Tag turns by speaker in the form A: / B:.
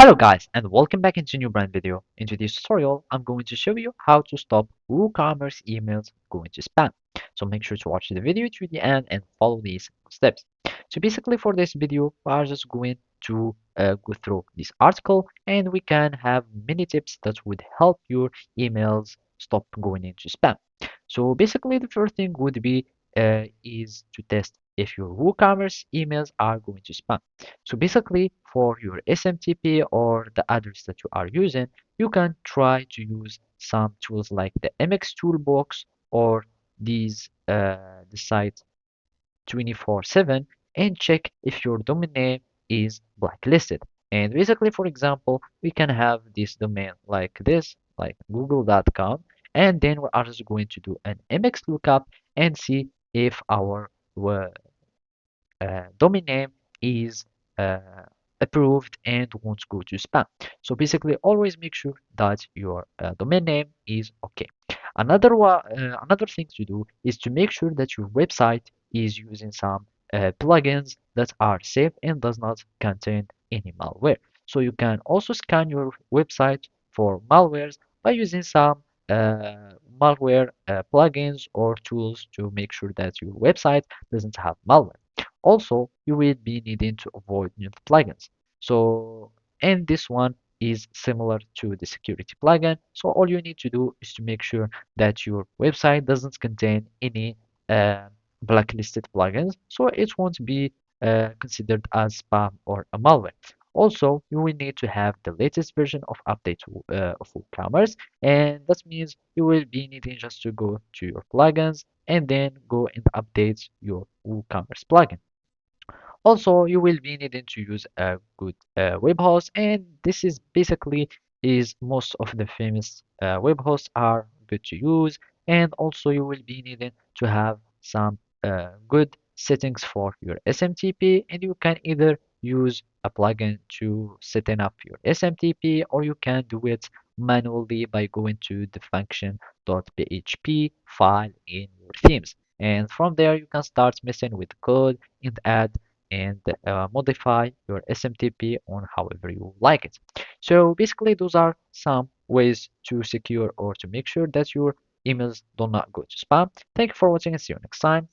A: Hello guys and welcome back into a new brand video. In today's tutorial, I'm going to show you how to stop WooCommerce emails going to spam. So make sure to watch the video to the end and follow these steps. So basically for this video, we are just going to go through this article and we can have many tips that would help your emails stop going into spam. So basically the first thing would be is to test if your WooCommerce emails are going to spam. So basically, for your SMTP or the address that you are using, you can try to use some tools like the MX Toolbox or the site 24/7 and check if your domain name is blacklisted. And basically, for example, we can have this domain like this, like google.com, and then we're also going to do an MX lookup and see if our uh, domain name is uh, approved and won't go to spam. So basically, always make sure that your domain name is okay. Another thing to do is to make sure that your website is using some plugins that are safe and does not contain any malware. So you can also scan your website for malwares by using some malware plugins or tools to make sure that your website doesn't have malware. Also, you will be needing to avoid new plugins. So, and this one is similar to the security plugin. So all you need to do is to make sure that your website doesn't contain any uh, blacklisted plugins, so it won't be considered as spam or a malware. Also, you will need to have the latest version of update of WooCommerce, and that means you will be needing just to go to your plugins and then go and update your WooCommerce plugin. Also, you will be needing to use a good web host, and this is basically is most of the famous web hosts are good to use. And also, you will be needing to have some good settings for your SMTP, and you can either use a plugin to setting up your SMTP, or you can do it manually by going to the function.php file in your themes. And from there, you can start messing with code and add and modify your SMTP on however you like it. So basically, those are some ways to secure or to make sure that your emails do not go to spam. Thank you for watching and see you next time.